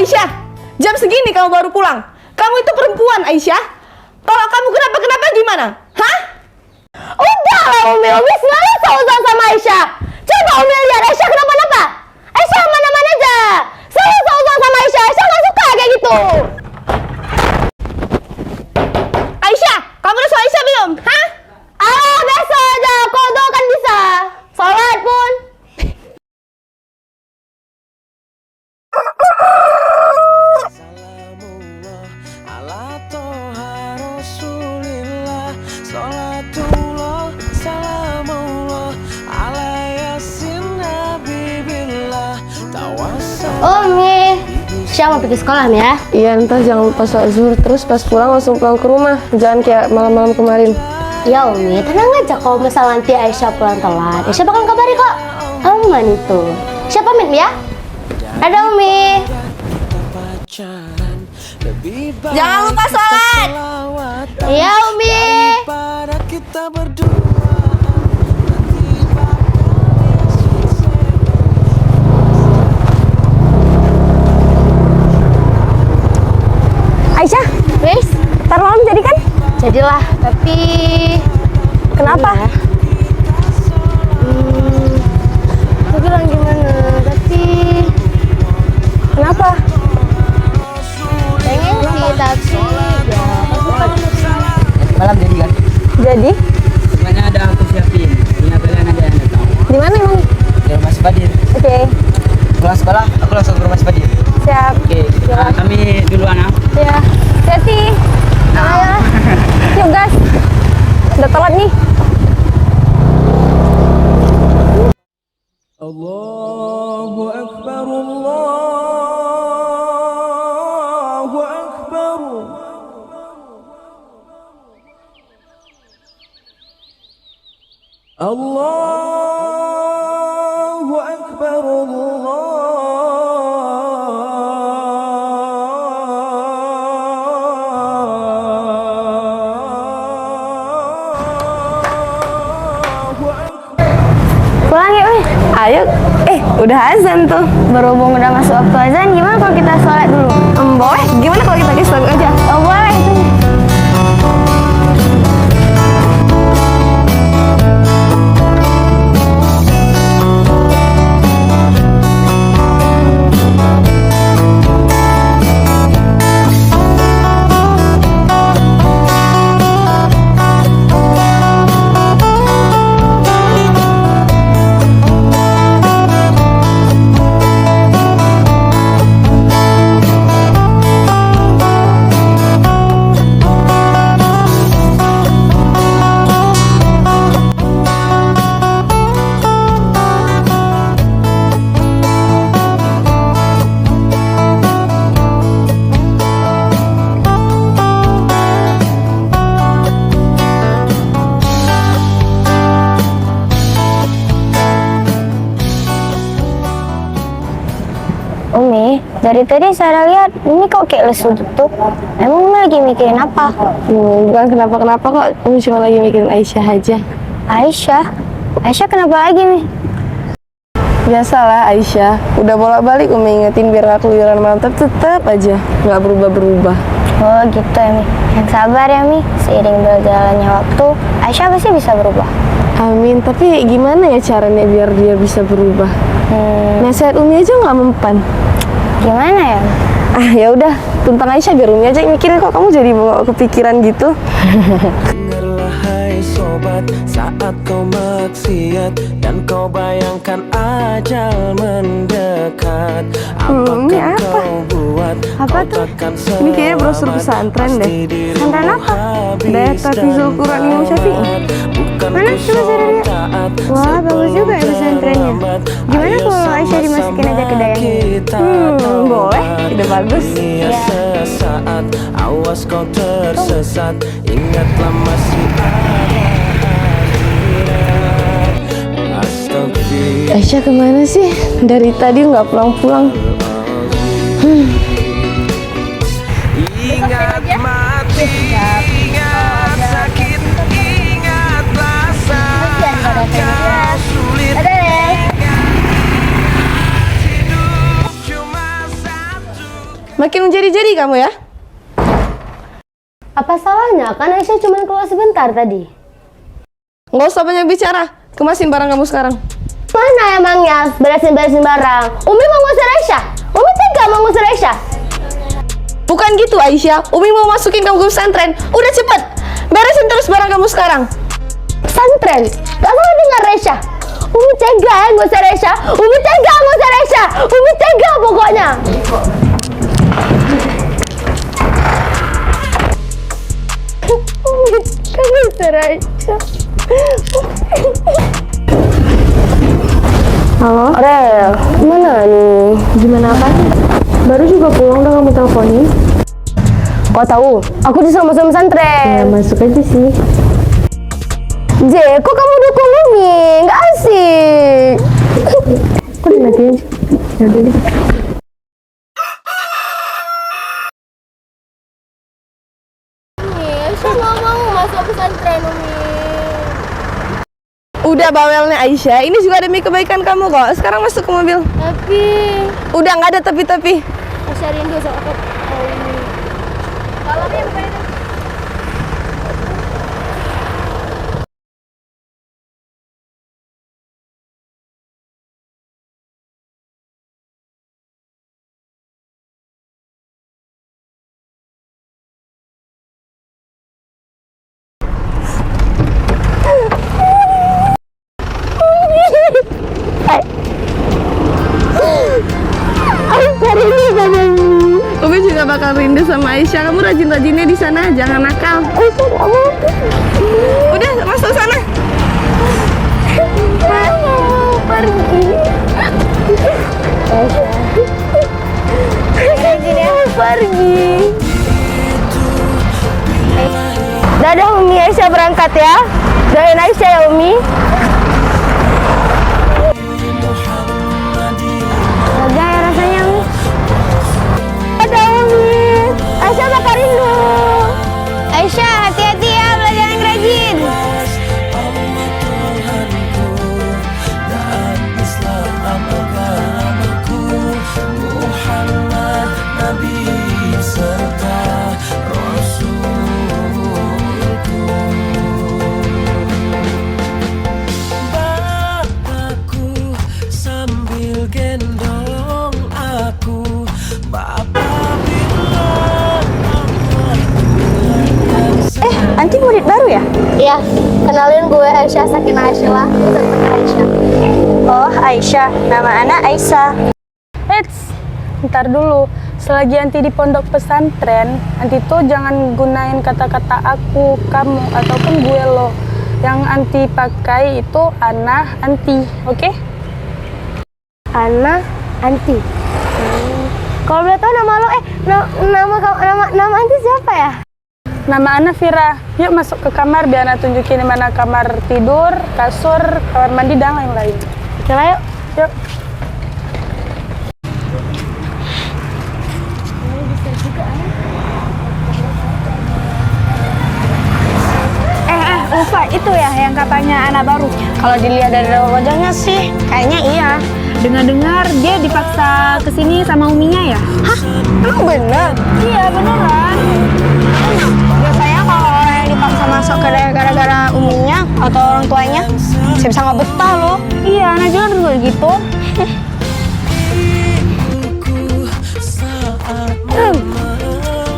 Aisyah, jam segini kamu baru pulang. Kamu itu perempuan, Aisyah. Kalau kamu kenapa-kenapa gimana? Hah? Udah lah Umi, Umi selalu seuzon sama Aisyah. Coba Umi lihat Aisyah kenapa-napa. Aisyah aman-aman aja. Selalu seuzon sama Aisyah. Aisyah gak suka kayak gitu. Aisyah, kamu udah sholat Isya belum? Hah? Ah, besok aja. Kodok kan bisa. Sholat pun. Umi, Aisyah mau pergi sekolah nih ya? Iya, ntar jangan lupa sholat zuhur, terus pas pulang langsung pulang ke rumah. Jangan kayak malam-malam kemarin. Ya Umi, tenang aja kalau misal nanti Aisyah pulang telat. Aisyah bakal kabari kok. Aman itu. Aisyah pamit ya? Dadah Umi. Jangan lupa sholat. Iya Umi. Aisyah, Wis, ntar malam jadi kan? jadilah. Tapi Kenapa? aku bilang gimana? Tapi Kenapa? pengen sih, tapi ya Malam jadi kan? Jadi? Semuanya ada aku siapin. Tinggal kalian aja yang datang. Di mana emang? Di rumah si Badir. Oke, Pulang sekolah, aku langsung ke rumah si Badir. siap. Oke, kami duluan ah. Ya, hati. Ayo. Yuk gas. Udah telat nih. Allahu Akbar, Allahu Akbar. Allahu Akbar, Allahu Akbar. Pulang yuk, Umi. Ayo. Udah azan tuh. berhubung udah masuk waktu azan, gimana kalau kita sholat dulu? Boleh. Gimana kalau kita lagu aja? Oh boleh itu. Umi, dari tadi saya lihat ini kok kayak lesu gitu. Emang Umi lagi mikirin apa? Bukan kenapa-kenapa kok. Umi cuma lagi mikirin Aisyah aja. Aisyah? Aisyah kenapa lagi nih? Biasalah Aisyah. Udah bolak-balik Umi ingetin biar gak keluyuran malam. Tetep aja nggak berubah-berubah. Oh gitu ya Mi. Yang sabar ya Mi. Seiring berjalannya waktu, Aisyah pasti bisa berubah. Amin. Tapi gimana ya caranya biar dia bisa berubah? Nasihat Umi aja nggak mempan. Gimana ya? Ya udah, tentang Aisyah biar Umi aja yang mikirin. Kok kamu jadi bawa kepikiran gitu? Dengarlah hai sobat, saat kau maksiat dan kau bayangkan ajal mendekat. Ini Apakah apa? kau buat? Apa Kau tuh? takkan Ini kayaknya brosur selamat. pesantren deh. Pasti dirimu Pesantren apa? habis Daya Tafizul dan Quran Imam Syafi'i. berat. Bukan Mana? ku Coba saya lihat. taat Wah, bagus juga ya sebelum pesantrennya. terlambat. Gimana Ayo kalau Aisyah dimasukin aja ke dayanya? kita Boleh. taubat. Ide bagus. Dunia Ya. sesaat, awas kau tersesat. Ingatlah masih ada akhirat. Astagfirullah. Aisyah kemana sih? Dari tadi nggak pulang-pulang. Ingat mati, ingat sakit, ingatlah saat kau sulit. Dadah. Hidup cuma satu. Makin menjadi-jadi kamu ya. Apa salahnya? Kan Aisyah cuma keluar sebentar tadi. Nggak usah banyak bicara. Kemasin barang kamu sekarang. Mana emangnya beresin-beresin barang? Umi mau ngusir Aisyah? Umi tega mau ngusir Aisyah? Bukan gitu Aisyah. Umi mau masukin kamu ke pesantren. Udah cepet. Beresin terus barang kamu sekarang. Pesantren? Gak mau dengar Aisyah. Umi tega ya ngusir Aisyah. Umi tega ngusir Aisyah. Umi tega pokoknya. Umi tega ngusir Aisyah. Halo, Rel, mana nih? gimana apa? Baru juga pulang udah kamu teleponin. Kau tahu? Aku disuruh masuk Ya pesantren. masuk aja sih. J, kok kamu dukung Umi? Nggak asik. Kok dimatiin? Ya udah deh. Aisyah nggak mau masuk pesantren Umi. Udah bawelnya Aisyah. Ini juga demi kebaikan kamu kok. Sekarang masuk ke mobil. Tapi Udah nggak ada tapi-tapi. Aisyah rindu sama Umi. Kalau Umi bukan itu. Umi juga bakal rindu sama Aisyah. Kamu rajin-rajinnya di sana, jangan nakal. Udah masuk sana. Pergi. Dadah Umi, Aisyah berangkat ya. Doain Aisyah ya Umi. Lega ya rasanya Umi. Dadah Umi. Aisyah bakal rindu. Aisyah hati-hati ya, belajar yang rajin. Muhammad Nabi serta Rasulku. Bapakku sambil gendong aku, Bapak bilang Anti murid baru ya? Iya, kenalin gue Aisyah Sakinah Aisyah. Aisyah. Oh Aisyah, nama anak Aisyah. Eits, ntar dulu. Selagi Anti di pondok pesantren, Anti tuh jangan gunain kata-kata aku, kamu, ataupun gue lo. Yang Anti pakai itu ana, Anti, oke? Ana Anti. Kalau boleh tahu nama lo, nama Anti siapa ya? Nama Ana Vira. Yuk masuk ke kamar biar Ana tunjukin di mana kamar tidur, kasur, kamar mandi, dan lain-lain. Oke lah yuk. Yuk. Ufa, itu ya yang katanya anak baru. Kalau dilihat dari wajahnya sih, kayaknya iya. Dengar-dengar dia dipaksa kesini sama uminya ya? Hah? Emang bener? Iya, beneran. Biasanya kalau orang yang dipaksa masuk ke gara-gara uminya atau orang tuanya, saya bisa nggak betah loh. Iya, anak juga dulu gitu.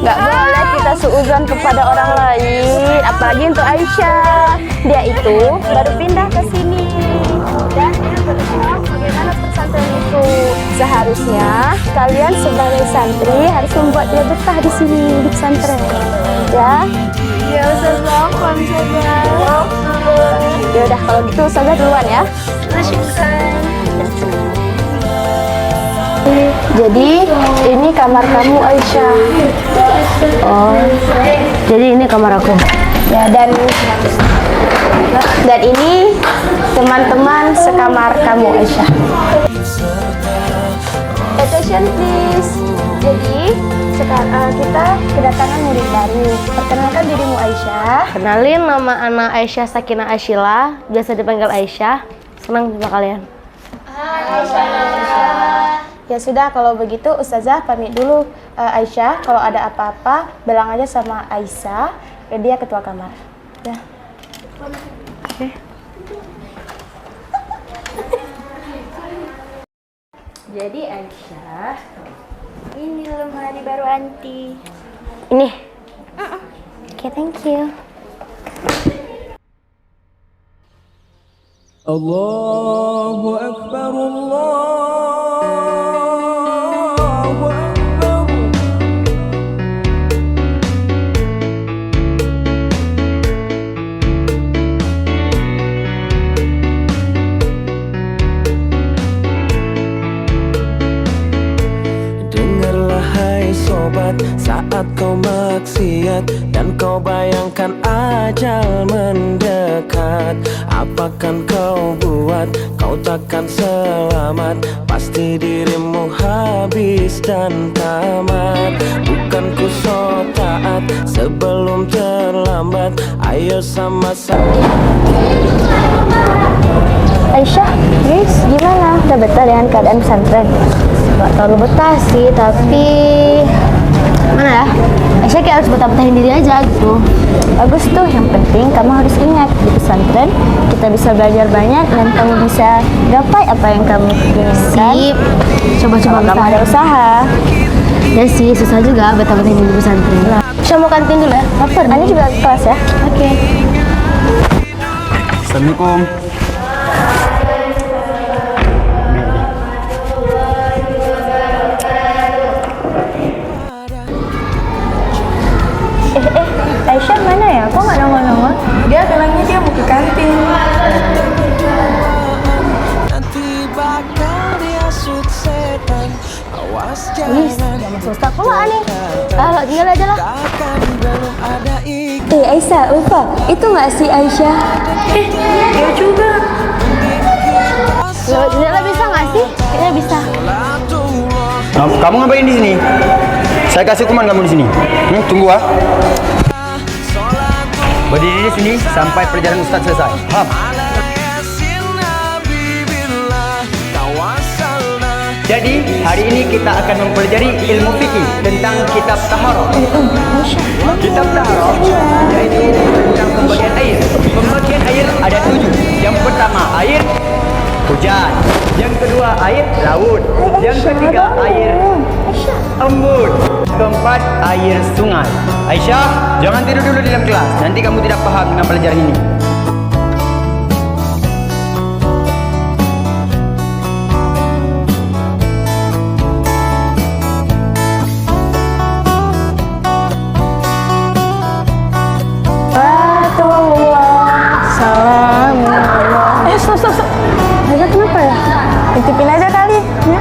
Nggak boleh kita suuzon kepada orang lain, apalagi untuk Aisyah. Dia itu baru pindah ke sini dan dia baru tahu bagaimana pesantren itu. Seharusnya kalian sebagai santri harus membuat dia betah di sini di pesantren, ya. Ya Ustazah, Ya udah kalau gitu Ustazah duluan ya. Jadi ini kamar kamu Aisyah. Oh, jadi ini kamar aku. Ya dan ini teman-teman sekamar kamu Aisyah. Attention please. Jadi sekarang kita kedatangan murid baru. Perkenalkan dirimu Aisyah. Kenalin, nama anak Aisyah Sakinah Aisyila, biasa dipanggil Aisyah. Senang jumpa kalian. Ya sudah, kalau begitu Ustazah pamit dulu. Aisyah, kalau ada apa-apa bilang aja sama Aisyah, dia ketua kamar. Ya. Jadi Aisyah, ini lemari baru anti. Ini. Oke, thank you. Allahu Akbar, Allahu Akbar. Dengarlah hai sobat, saat kau maksiat dan kau bayangkan ajal mendekat, apakan kau buat, kau takkan selamat. Pasti dirimu habis dan tamat. Bukan ku so taat sebelum terlambat. Ayo sama-sama. Aisyah, guys, gimana? Udah betah dengan keadaan pesantren? Gak terlalu betah sih, tapi mana ya? Aisyah kayak harus betah-betahin diri aja gitu. Bagus tuh, yang penting kamu harus ingat di pesantren kita bisa belajar banyak dan kamu bisa gapai apa yang kamu inginkan. Sip. Coba-coba kamu ada usaha. Ya sih, susah juga betah-betahin di pesantren. Bisa mau kantin dulu ya? Lapar. Ani juga ke kelas ya? Oke. Assalamualaikum. Aisyah mana ya? Kok nggak nongol-nongol? Dia bilangnya dia mau ke kantin. Nanti bakal dihasut setan. Awas jangan Ustaz pula nih. Ah, tinggal aja lah. takkan belum ada ikan. Aisyah, lupa. Itu nggak sih Aisyah? Dia juga. Lo Jela bisa nggak sih? Kayaknya bisa. Kamu ngapain di sini? Saya kasih hukuman kamu di sini. Tunggu ah. Berdiri di sini sampai perjalanan Ustaz selesai. Paham? Jadi hari ini kita akan mempelajari ilmu fikih tentang kitab taharah. Kitab taharah yaitu tentang pembagian air. Pembagian air ada 7. Yang pertama air hujan, yang kedua air laut, yang ketiga air embun, keempat air sungai. Aisyah, jangan tidur dulu di dalam kelas. Nanti kamu tidak paham dengan pelajaran ini. Stop. Aisyah kenapa ya? Titipin aja kali. Ya.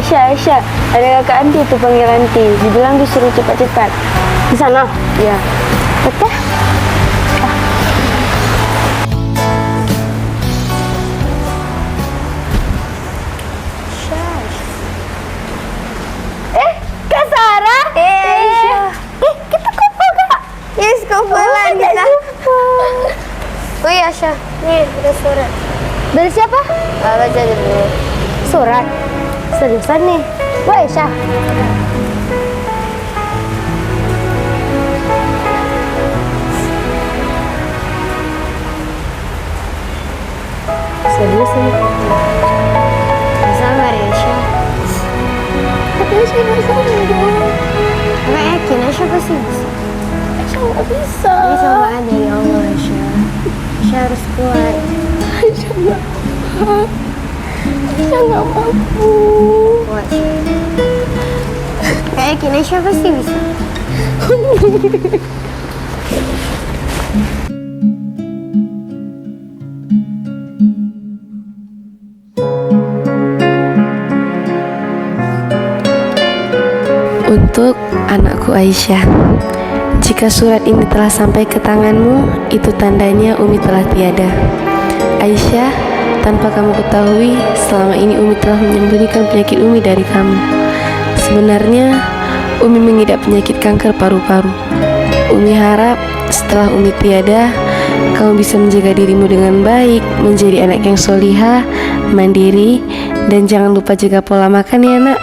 Aisyah, ada kakak Anti tuh panggil Anti. Dibilang disuruh cepat-cepat. Di sana? Iya. Oke. Kak Sarah? Aisyah. Kita kumpul, Kak. Yes, kumpulan kita. Oh iya, Aisyah. Nih, ada surat. Dari siapa? Baca dulu. Surat? Seriusan nih? Wah, Aisyah. Serius nih? Bisa nggak, Aisyah? Tapi Aisyah bisa dong. Nggak yakin, Aisyah pasti bisa. Aisyah nggak bisa. Ini cobaan dari Allah, Aisyah. Aisyah harus kuat. Aisyah nggak kuat. Aisyah nggak mampu. Kuat. Nggak yakin, Aisyah pasti bisa. Untuk anakku Aisyah, jika surat ini telah sampai ke tanganmu, itu tandanya Umi telah tiada. Aisyah, Tanpa kamu ketahui, selama ini Umi telah menyembunyikan penyakit Umi dari kamu. Sebenarnya, Umi mengidap penyakit kanker paru-paru. Umi harap setelah Umi tiada, kamu bisa menjaga dirimu dengan baik, menjadi anak yang solihah, mandiri, dan jangan lupa jaga pola makan ya nak.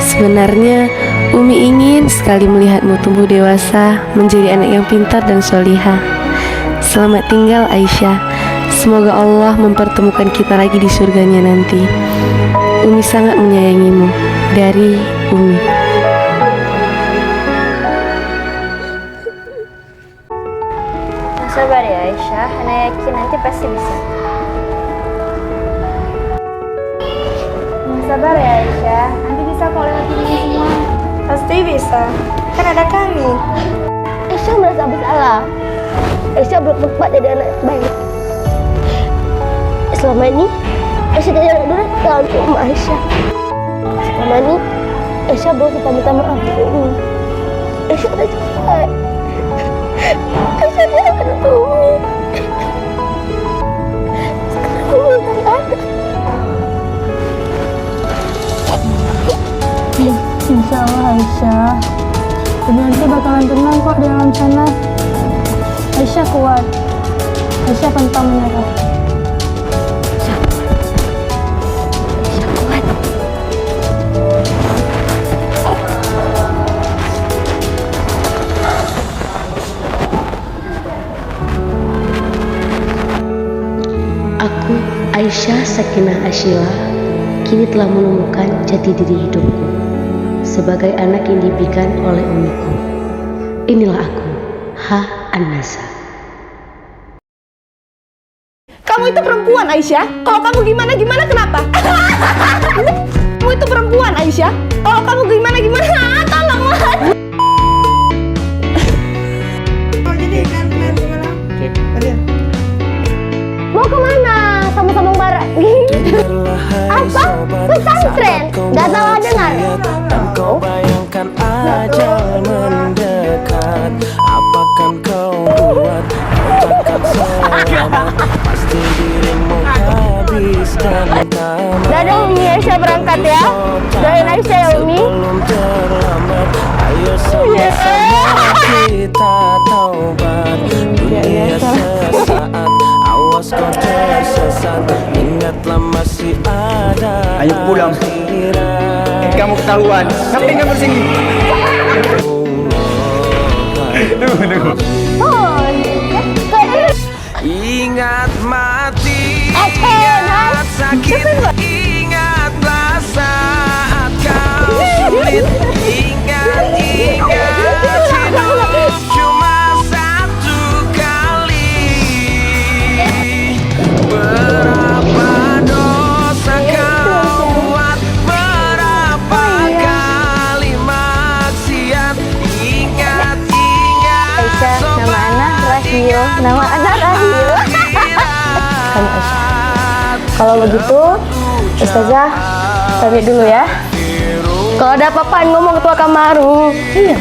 Sebenarnya, Umi ingin sekali melihatmu tumbuh dewasa, menjadi anak yang pintar dan solihah. Selamat tinggal Aisyah. Semoga Allah mempertemukan kita lagi di surganya nanti. Umi sangat menyayangimu. Dari Umi. Sabar ya Aisyah, Ana yakin nanti pasti bisa. Sabar ya Aisyah, nanti bisa kok lewatin ini semua. Pasti bisa. Kan ada kami. Aisyah merasa bersalah. Aisyah belum tepat jadi anak baik. Selama ini Aisyah jadi anak durhaka untuk Om Aisyah. Selama ini Aisyah belum kita minta maaf ke Umi. Aisyah udah cepat. Aisyah jangan Umi. Sekarang Umi tak ada. Insya Allah Aisyah, jadi nanti bakalan tenang kok di alam sana. Aisyah kuat. Aisyah pantang menyerah. Aku, Aisyah Sakinah Ashila, kini telah menemukan jati diri hidupku sebagai anak yang diberikan oleh umiku. Inilah aku, An-Nasa. Kamu itu perempuan Aisyah. Kalau kamu gimana kenapa? Kamu itu perempuan Aisyah. Kalau kamu gimana, tolong lah. Mau kemana? Sama-sama barat. Apa? Pesantren? Gak salah dengar. Kau bayangkan ajal mendekat, apakan kau buat? Kau takkan selamat, pasti dirimu habiskan tamat. Dadah Umi, Aisyah berangkat ya. Doain Aisyah ya Umi. Belum terlambat, ayo sama-sama kita taubat. Dunia sesaat, awas kau tersesat, ingatlah masih ada Ayo pulang. akhirat. Kamu ketahuan. Ngapain kamu sini? Tunggu. Ingat mati, ingat sakit, ingatlah saat kau sulit. Ingat hidup cuma satu kali. Berapa dosa kau buat, berapa kali maksiat. Ingat Aisyah, nama anak Rahio. Nama anak Rahio. Kamu Aisyah. Kalau begitu, Ustazah pamit dulu ya. Kalau ada apa-apa ngomong ketua Kamaru. Iya,